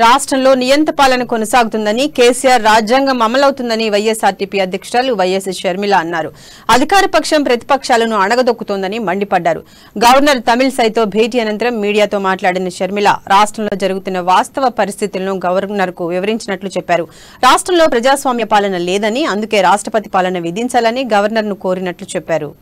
రాష్ట్రంలో నియంత పాలన కొనసాగుతుందని కేసీఆర్ రాజ్యాంగం అమలవుతుందని వైఎస్ఆర్టీపీ అధ్యక్షురాలు వైఎస్ షర్మిల అన్నారు. అధికార పక్షం ప్రతిపక్షాలను అణగదొక్కుతోందని మండిపడ్డారు. గవర్నర్ తమిళిసైతో భేటీ అనంతరం మీడియాతో మాట్లాడిన షర్మిల రాష్ట్రంలో జరుగుతున్న వాస్తవ పరిస్థితులను గవర్నర్కు వివరించినట్లు చెప్పారు. రాష్ట్రంలో ప్రజాస్వామ్య పాలన లేదని, అందుకే రాష్ట్రపతి పాలన విధించాలని గవర్నర్ను కోరినట్లు చెప్పారు.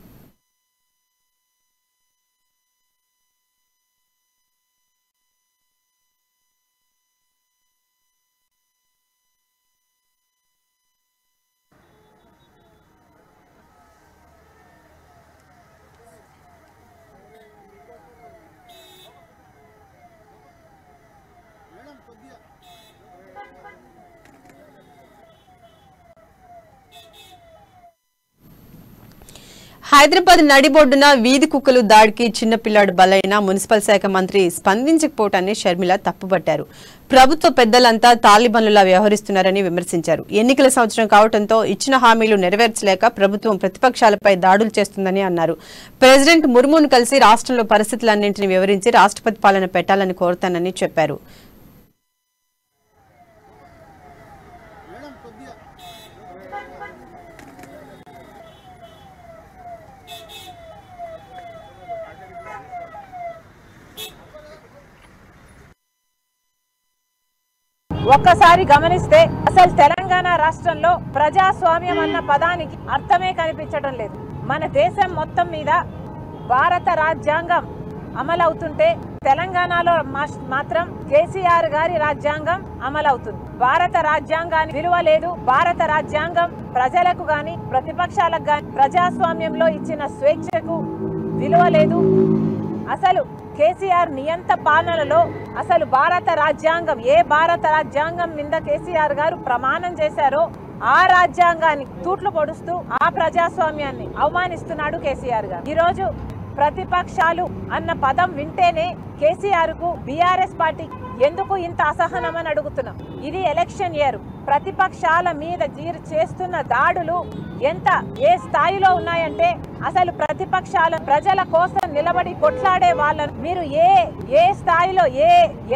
హైదరాబాద్ నడిబొడ్డున వీధి కుక్కలు దాడికి చిన్నపిల్లాడు బలైన మున్సిపల్ శాఖ మంత్రి స్పందించకపోవటాన్ని షర్మిల తప్పుపట్టారు. ప్రభుత్వ పెద్దలంతా తాలిబాన్లులా వ్యవహరిస్తున్నారని విమర్శించారు. ఎన్నికల సంవత్సరం కావడంతో ఇచ్చిన హామీలు నెరవేర్చలేక ప్రభుత్వం ప్రతిపక్షాలపై దాడులు చేస్తుందని అన్నారు. ప్రెసిడెంట్ ముర్మును కలిసి రాష్ట్రంలో పరిస్థితులన్నింటినీ వివరించి రాష్ట్రపతి పాలన పెట్టాలని కోరుతానని చెప్పారు. ఒక్కసారి గమనిస్తే అసలు తెలంగాణ రాష్ట్రంలో ప్రజాస్వామ్యం అన్న పదానికి అర్థమే కనిపించడం లేదు. మన దేశం మొత్తం మీద భారత రాజ్యాంగం అమలవుతుంటే తెలంగాణలో మాత్రం కేసీఆర్ గారి రాజ్యాంగం అమలవుతుంది. భారత రాజ్యాంగానికి విలువ లేదు. భారత రాజ్యాంగం ప్రజలకు గాని ప్రతిపక్షాలకు గాని ప్రజాస్వామ్యంలో ఇచ్చిన స్వేచ్ఛకు విలువ లేదు. అసలు కేసీఆర్ నియంత పాలనలో అసలు భారత రాజ్యాంగం మీద కేసీఆర్ గారు ప్రమాణం చేశారో ఆ రాజ్యాంగాన్ని తూట్లు పొడుస్తూ ఆ ప్రజాస్వామ్యాన్ని అవమానిస్తున్నాడు కేసీఆర్ గారు. ఈరోజు ప్రతిపక్షాలు అన్న పదం వింటేనే కేసీఆర్ కు బీఆర్ఎస్ పార్టీ ఎందుకు ఇంత అసహనం అని అడుగుతున్నాం. ఇది ఎలక్షన్ ఇయర్. ప్రతిపక్షాల మీద చేస్తున్న దాడులు ఏ స్థాయిలో ఉన్నాయంటే అసలు ప్రతిపక్షాల ప్రజల కోసం నిలబడి కొట్లాడే వాళ్ళను మీరు ఏ స్థాయిలో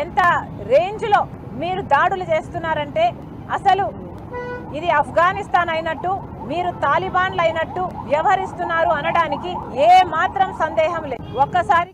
ఎంత రేంజ్ లో మీరు దాడులు చేస్తున్నారంటే అసలు ఇది ఆఫ్ఘనిస్తాన్ అయినట్టు మీరు తాలిబాన్లు అయినట్టు వ్యవహరిస్తున్నారు అనడానికి ఏ మాత్రం సందేహం లేదు. ఒక్కసారి